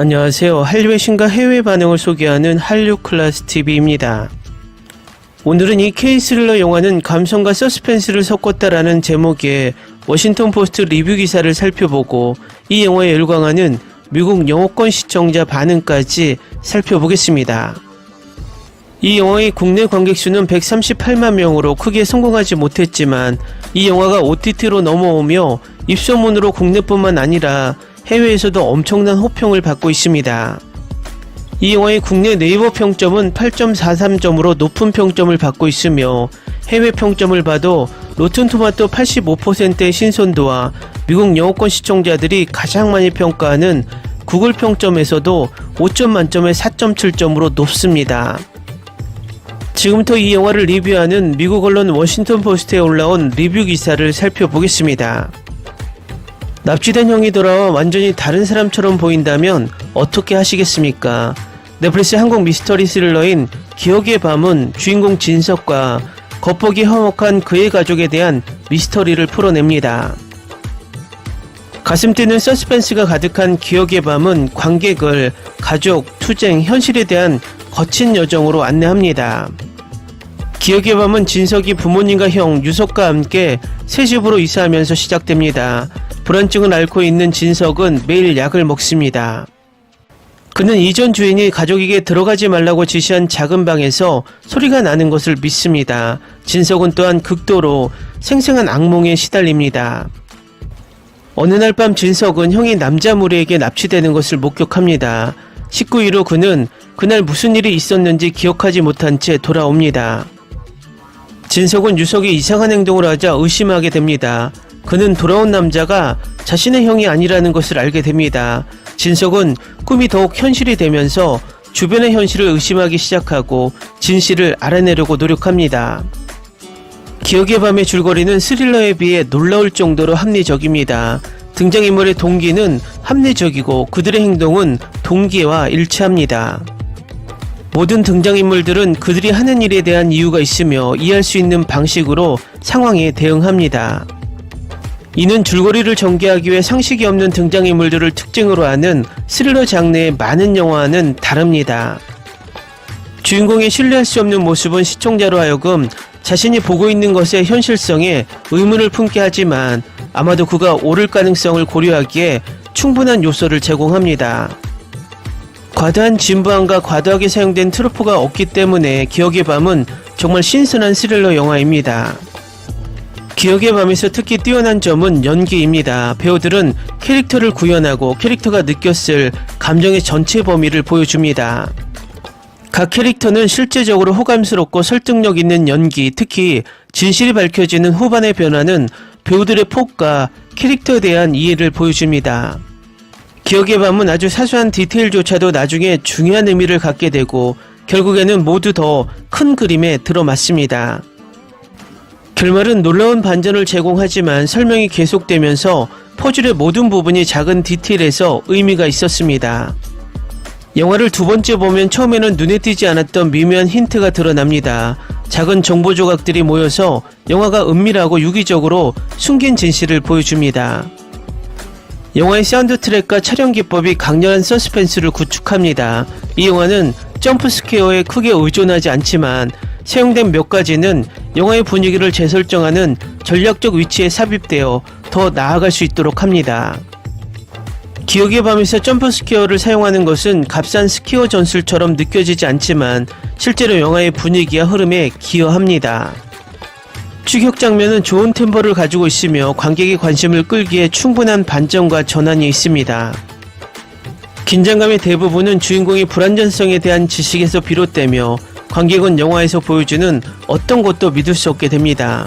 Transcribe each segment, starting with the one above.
안녕하세요. 한류의 신과 해외 반응을 소개하는 한류클라스TV입니다. 오늘은 이 K-스릴러 영화는 감성과 서스펜스를 섞었다라는 제목의 워싱턴 포스트 리뷰 기사를 살펴보고 이 영화에 열광하는 미국 영어권 시청자 반응까지 살펴보겠습니다. 이 영화의 국내 관객 수는 138만 명으로 크게 성공하지 못했지만 이 영화가 OTT로 넘어오며 입소문으로 국내뿐만 아니라 해외에서도 엄청난 호평을 받고 있습니다. 이 영화의 국내 네이버 평점은 8.43점으로 높은 평점을 받고 있으며 해외 평점을 봐도 로튼토마토 85%의 신선도와 미국 영어권 시청자들이 가장 많이 평가하는 구글 평점에서도 5점 만점에 4.7점으로 높습니다. 지금부터 이 영화를 리뷰하는 미국 언론 워싱턴 포스트에 올라온 리뷰 기사를 살펴보겠습니다. 납치된 형이 돌아와 완전히 다른 사람처럼 보인다면 어떻게 하시겠습니까? 넷플릭스 한국 미스터리 스릴러인 기억의 밤은 주인공 진석과 겉보기 험악한 그의 가족에 대한 미스터리를 풀어냅니다. 가슴 뛰는 서스펜스가 가득한 기억의 밤은 관객을 가족, 투쟁, 현실에 대한 거친 여정으로 안내합니다. 기억의 밤은 진석이 부모님과 형, 유석과 함께 새 집으로 이사하면서 시작됩니다. 불안증을 앓고 있는 진석은 매일 약을 먹습니다. 그는 이전 주인이 가족에게 들어가지 말라고 지시한 작은 방에서 소리가 나는 것을 믿습니다. 진석은 또한 극도로 생생한 악몽에 시달립니다. 어느 날 밤 진석은 형이 남자 무리에게 납치되는 것을 목격합니다. 19일 후 그는 그날 무슨 일이 있었는지 기억하지 못한 채 돌아옵니다. 진석은 유석이 이상한 행동을 하자 의심하게 됩니다. 그는 돌아온 남자가 자신의 형이 아니라는 것을 알게 됩니다. 진석은 꿈이 더욱 현실이 되면서 주변의 현실을 의심하기 시작하고 진실을 알아내려고 노력합니다. 기억의 밤의 줄거리는 스릴러에 비해 놀라울 정도로 합리적입니다. 등장인물의 동기는 합리적이고 그들의 행동은 동기와 일치합니다. 모든 등장인물들은 그들이 하는 일에 대한 이유가 있으며 이해할 수 있는 방식으로 상황에 대응합니다. 이는 줄거리를 전개하기 위해 상식이 없는 등장인물들을 특징으로 하는 스릴러 장르의 많은 영화와는 다릅니다. 주인공의 신뢰할 수 없는 모습은 시청자로 하여금 자신이 보고 있는 것의 현실성에 의문을 품게 하지만 아마도 그가 옳을 가능성을 고려하기에 충분한 요소를 제공합니다. 과다한 진부함과 과도하게 사용된 트로프가 없기 때문에 기억의 밤은 정말 신선한 스릴러 영화입니다. 기억의 밤에서 특히 뛰어난 점은 연기입니다. 배우들은 캐릭터를 구현하고 캐릭터가 느꼈을 감정의 전체 범위를 보여줍니다. 각 캐릭터는 실제적으로 호감스럽고 설득력 있는 연기, 특히 진실이 밝혀지는 후반의 변화는 배우들의 폭과 캐릭터에 대한 이해를 보여줍니다. 기억의 밤은 아주 사소한 디테일조차도 나중에 중요한 의미를 갖게 되고 결국에는 모두 더 큰 그림에 들어맞습니다. 결말은 놀라운 반전을 제공하지만 설명이 계속되면서 퍼즐의 모든 부분이 작은 디테일에서 의미가 있었습니다. 영화를 두 번째 보면 처음에는 눈에 띄지 않았던 미묘한 힌트가 드러납니다. 작은 정보 조각들이 모여서 영화가 은밀하고 유기적으로 숨긴 진실을 보여줍니다. 영화의 사운드 트랙과 촬영 기법이 강렬한 서스펜스를 구축합니다. 이 영화는 점프 스퀘어에 크게 의존하지 않지만 사용된 몇 가지는 영화의 분위기를 재설정하는 전략적 위치에 삽입되어 더 나아갈 수 있도록 합니다. 기억의 밤에서 점프 스퀘어를 사용하는 것은 값싼 스퀘어 전술처럼 느껴지지 않지만 실제로 영화의 분위기와 흐름에 기여합니다. 추격 장면은 좋은 템포를 가지고 있으며 관객의 관심을 끌기에 충분한 반전과 전환이 있습니다. 긴장감의 대부분은 주인공의 불안전성에 대한 지식에서 비롯되며 관객은 영화에서 보여주는 어떤 것도 믿을 수 없게 됩니다.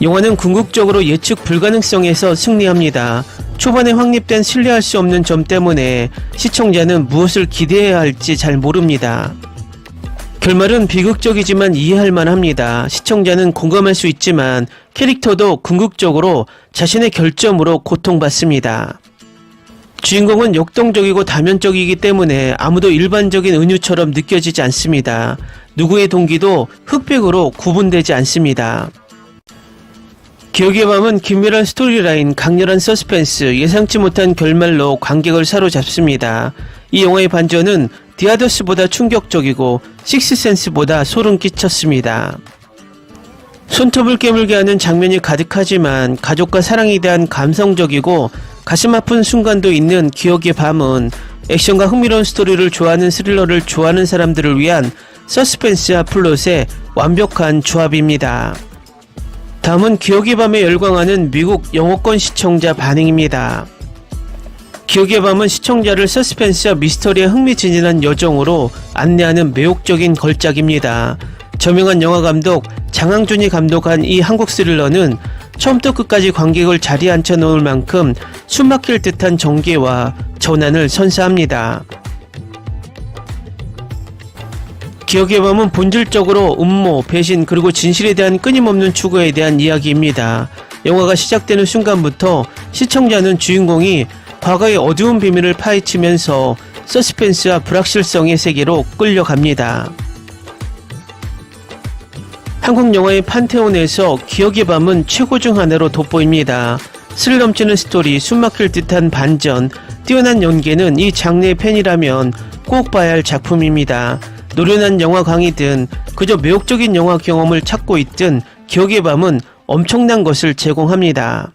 영화는 궁극적으로 예측 불가능성에서 승리합니다. 초반에 확립된 신뢰할 수 없는 점 때문에 시청자는 무엇을 기대해야 할지 잘 모릅니다. 결말은 비극적이지만 이해할 만합니다. 시청자는 공감할 수 있지만 캐릭터도 궁극적으로 자신의 결점으로 고통받습니다. 주인공은 역동적이고 다면적이기 때문에 아무도 일반적인 은유처럼 느껴지지 않습니다. 누구의 동기도 흑백으로 구분되지 않습니다. 기억의 밤은 긴밀한 스토리라인, 강렬한 서스펜스, 예상치 못한 결말로 관객을 사로잡습니다. 이 영화의 반전은 디아더스보다 충격적이고 식스센스보다 소름 끼쳤습니다. 손톱을 깨물게 하는 장면이 가득하지만 가족과 사랑에 대한 감성적이고 가슴 아픈 순간도 있는 기억의 밤은 액션과 흥미로운 스토리를 좋아하는 스릴러를 좋아하는 사람들을 위한 서스펜스와 플롯의 완벽한 조합입니다. 다음은 기억의 밤에 열광하는 미국 영어권 시청자 반응입니다. 기억의 밤은 시청자를 서스펜스와 미스터리의 흥미진진한 여정으로 안내하는 매혹적인 걸작입니다. 저명한 영화감독 장항준이 감독한 이 한국 스릴러는 처음부터 끝까지 관객을 자리에 앉혀놓을 만큼 숨막힐 듯한 전개와 전환을 선사합니다. 기억의 밤은 본질적으로 음모, 배신 그리고 진실에 대한 끊임없는 추구에 대한 이야기입니다. 영화가 시작되는 순간부터 시청자는 주인공이 과거의 어두운 비밀을 파헤치면서 서스펜스와 불확실성의 세계로 끌려갑니다. 한국 영화의 판테온에서 기억의 밤은 최고 중 하나로 돋보입니다. 스릴 넘치는 스토리, 숨막힐 듯한 반전, 뛰어난 연기는 이 장르의 팬이라면 꼭 봐야 할 작품입니다. 노련한 영화광이든 그저 매혹적인 영화 경험을 찾고 있든 기억의 밤은 엄청난 것을 제공합니다.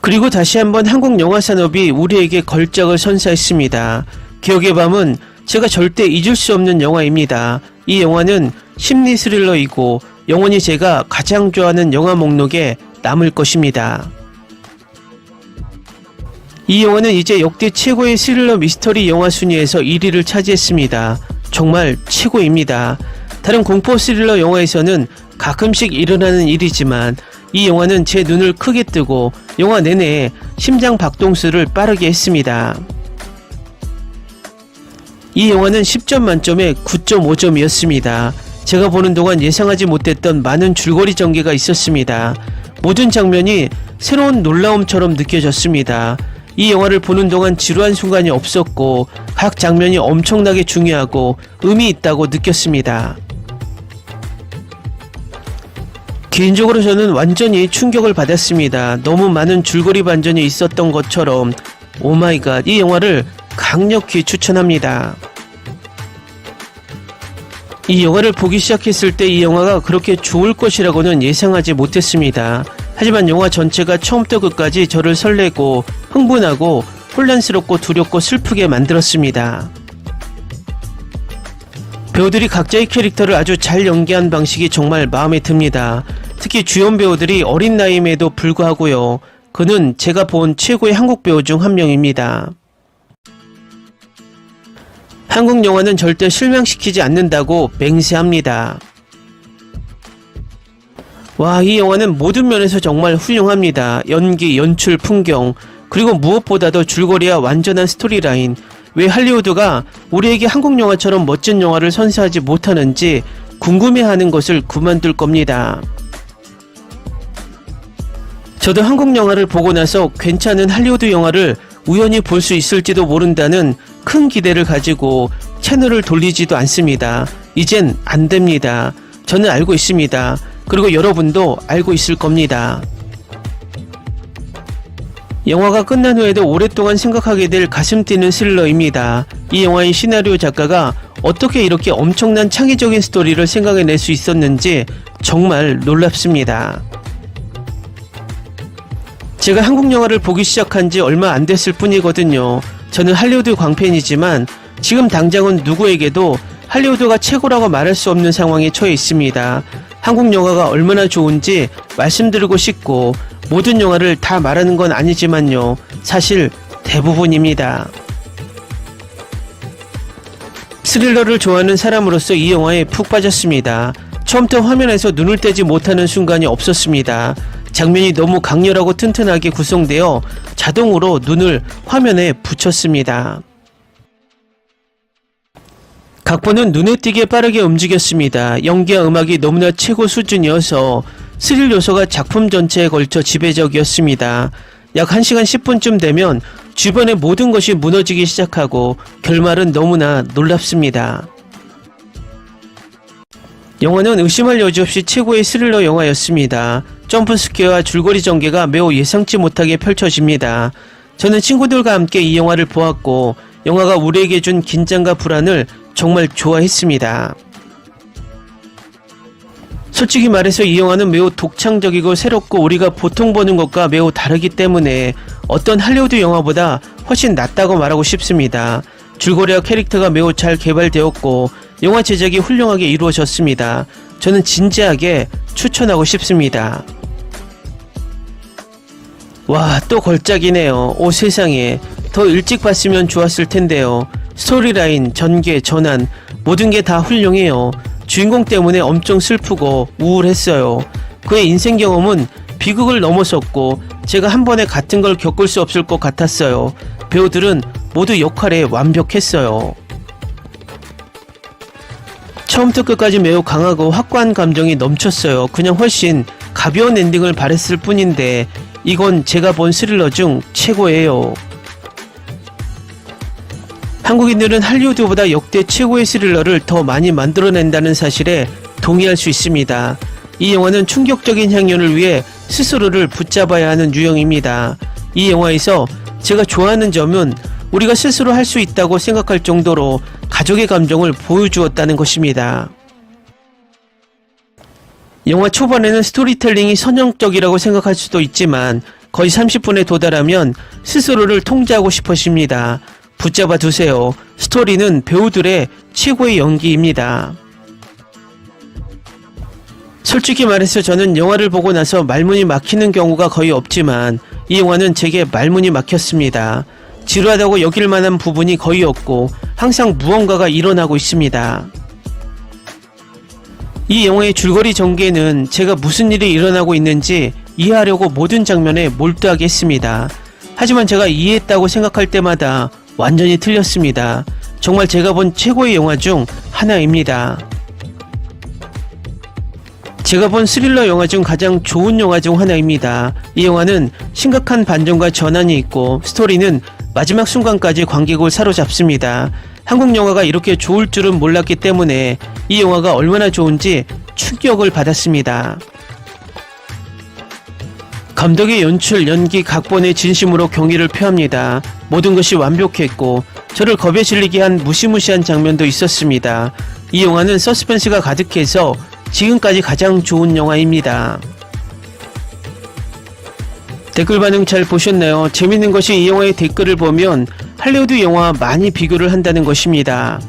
그리고 다시 한번 한국 영화 산업이 우리에게 걸작을 선사했습니다. 기억의 밤은 제가 절대 잊을 수 없는 영화입니다. 이 영화는 심리 스릴러이고 영원히 제가 가장 좋아하는 영화 목록에 남을 것입니다. 이 영화는 이제 역대 최고의 스릴러 미스터리 영화 순위에서 1위를 차지했습니다. 정말 최고입니다. 다른 공포 스릴러 영화에서는 가끔씩 일어나는 일이지만 이 영화는 제 눈을 크게 뜨고 영화 내내 심장 박동수를 빠르게 했습니다. 이 영화는 10점 만점에 9.5점이었습니다. 제가 보는 동안 예상하지 못했던 많은 줄거리 전개가 있었습니다. 모든 장면이 새로운 놀라움처럼 느껴졌습니다. 이 영화를 보는 동안 지루한 순간이 없었고 각 장면이 엄청나게 중요하고 의미 있다고 느꼈습니다. 개인적으로 저는 완전히 충격을 받았습니다. 너무 많은 줄거리 반전이 있었던 것처럼 오마이갓, 이 영화를 강력히 추천합니다. 이 영화를 보기 시작했을 때 이 영화가 그렇게 좋을 것이라고는 예상하지 못했습니다. 하지만 영화 전체가 처음부터 끝까지 저를 설레고 흥분하고 혼란스럽고 두렵고 슬프게 만들었습니다. 배우들이 각자의 캐릭터를 아주 잘 연기한 방식이 정말 마음에 듭니다. 특히 주연 배우들이 어린 나이임에도 불구하고요. 그는 제가 본 최고의 한국 배우 중 한 명입니다. 한국 영화는 절대 실망시키지 않는다고 맹세합니다. 와, 이 영화는 모든 면에서 정말 훌륭합니다. 연기, 연출, 풍경, 그리고 무엇보다도 줄거리와 완전한 스토리라인. 왜 할리우드가 우리에게 한국 영화처럼 멋진 영화를 선사하지 못하는지 궁금해하는 것을 그만둘 겁니다. 저도 한국 영화를 보고 나서 괜찮은 할리우드 영화를 우연히 볼 수 있을지도 모른다는 큰 기대를 가지고 채널을 돌리지도 않습니다. 이젠 안 됩니다. 저는 알고 있습니다. 그리고 여러분도 알고 있을 겁니다. 영화가 끝난 후에도 오랫동안 생각하게 될 가슴 뛰는 스릴러입니다. 이 영화의 시나리오 작가가 어떻게 이렇게 엄청난 창의적인 스토리를 생각해낼 수 있었는지 정말 놀랍습니다. 제가 한국 영화를 보기 시작한 지 얼마 안 됐을 뿐이거든요. 저는 할리우드 광팬이지만 지금 당장은 누구에게도 할리우드가 최고라고 말할 수 없는 상황에 처해 있습니다. 한국 영화가 얼마나 좋은지 말씀드리고 싶고 모든 영화를 다 말하는 건 아니지만요. 사실 대부분입니다. 스릴러를 좋아하는 사람으로서 이 영화에 푹 빠졌습니다. 처음부터 화면에서 눈을 떼지 못하는 순간이 없었습니다. 장면이 너무 강렬하고 튼튼하게 구성되어 자동으로 눈을 화면에 붙였습니다. 각본은 눈에 띄게 빠르게 움직였습니다. 연기와 음악이 너무나 최고 수준이어서 스릴 요소가 작품 전체에 걸쳐 지배적이었습니다. 약 1시간 10분쯤 되면 주변의 모든 것이 무너지기 시작하고 결말은 너무나 놀랍습니다. 영화는 의심할 여지 없이 최고의 스릴러 영화였습니다. 점프스퀘어와 줄거리 전개가 매우 예상치 못하게 펼쳐집니다. 저는 친구들과 함께 이 영화를 보았고 영화가 우리에게 준 긴장과 불안을 정말 좋아했습니다. 솔직히 말해서 이 영화는 매우 독창적이고 새롭고 우리가 보통 보는 것과 매우 다르기 때문에 어떤 할리우드 영화보다 훨씬 낫다고 말하고 싶습니다. 줄거리와 캐릭터가 매우 잘 개발되었고 영화 제작이 훌륭하게 이루어졌습니다. 저는 진지하게 추천하고 싶습니다. 와, 또 걸작이네요. 오 세상에, 더 일찍 봤으면 좋았을 텐데요. 스토리라인, 전개, 전환 모든 게 다 훌륭해요. 주인공 때문에 엄청 슬프고 우울했어요. 그의 인생 경험은 비극을 넘어섰고 제가 한 번에 같은 걸 겪을 수 없을 것 같았어요. 배우들은 모두 역할에 완벽했어요. 처음부터 끝까지 매우 강하고 확고한 감정이 넘쳤어요. 그냥 훨씬 가벼운 엔딩을 바랬을 뿐인데 이건 제가 본 스릴러 중 최고예요. 한국인들은 할리우드보다 역대 최고의 스릴러를 더 많이 만들어낸다는 사실에 동의할 수 있습니다. 이 영화는 충격적인 향연을 위해 스스로를 붙잡아야 하는 유형입니다. 이 영화에서 제가 좋아하는 점은 우리가 스스로 할 수 있다고 생각할 정도로 가족의 감정을 보여주었다는 것입니다. 영화 초반에는 스토리텔링이 선정적이라고 생각할 수도 있지만 거의 30분에 도달하면 스스로를 통제하고 싶어집니다. 붙잡아 두세요. 스토리는 배우들의 최고의 연기입니다. 솔직히 말해서 저는 영화를 보고 나서 말문이 막히는 경우가 거의 없지만 이 영화는 제게 말문이 막혔습니다. 지루하다고 여길 만한 부분이 거의 없고 항상 무언가가 일어나고 있습니다. 이 영화의 줄거리 전개는 제가 무슨 일이 일어나고 있는지 이해하려고 모든 장면에 몰두하게 했습니다. 하지만 제가 이해했다고 생각할 때마다 완전히 틀렸습니다. 정말 제가 본 최고의 영화 중 하나입니다. 제가 본 스릴러 영화 중 가장 좋은 영화 중 하나입니다. 이 영화는 심각한 반전과 전환이 있고 스토리는 마지막 순간까지 관객을 사로잡습니다. 한국 영화가 이렇게 좋을 줄은 몰랐기 때문에 이 영화가 얼마나 좋은지 충격을 받았습니다. 감독의 연출, 연기, 각본에 진심으로 경의를 표합니다. 모든 것이 완벽했고 저를 겁에 질리게 한 무시무시한 장면도 있었습니다. 이 영화는 서스펜스가 가득해서 지금까지 가장 좋은 영화입니다. 댓글 반응 잘 보셨나요? 재밌는 것이 이 영화의 댓글을 보면 할리우드 영화와 많이 비교를 한다는 것입니다.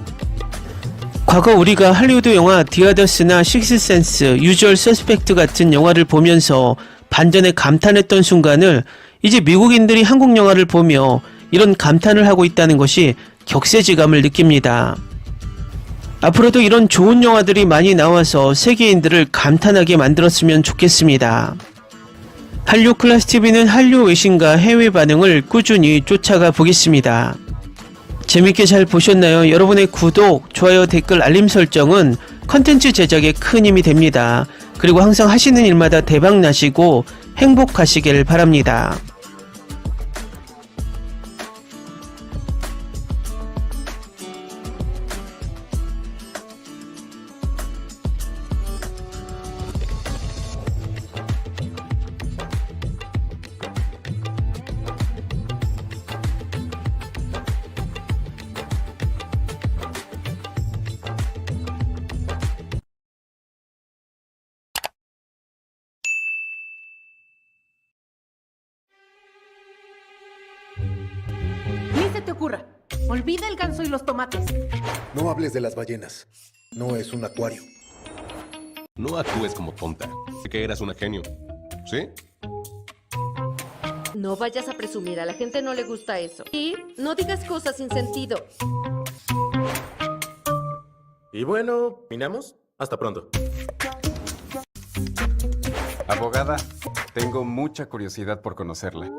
과거 우리가 할리우드 영화 디아더스나 식스센스, 유주얼 서스펙트 같은 영화를 보면서 반전에 감탄했던 순간을 이제 미국인들이 한국 영화를 보며 이런 감탄을 하고 있다는 것이 격세지감을 느낍니다. 앞으로도 이런 좋은 영화들이 많이 나와서 세계인들을 감탄하게 만들었으면 좋겠습니다. 한류 클래스TV는 한류 외신과 해외 반응을 꾸준히 쫓아가 보겠습니다. 재밌게 잘 보셨나요? 여러분의 구독, 좋아요, 댓글, 알림 설정은 컨텐츠 제작에 큰 힘이 됩니다. 그리고 항상 하시는 일마다 대박 나시고 행복하시길 바랍니다. Ni se te ocurra. Olvida el ganso y los tomates. No hables de las ballenas. No es un acuario. No actúes como tonta. Que eras una genio. ¿Sí? No vayas a presumir, a la gente no le gusta eso. Y no digas cosas sin sentido. Y bueno, ¿minamos? Hasta pronto. Abogada, tengo mucha curiosidad por conocerla.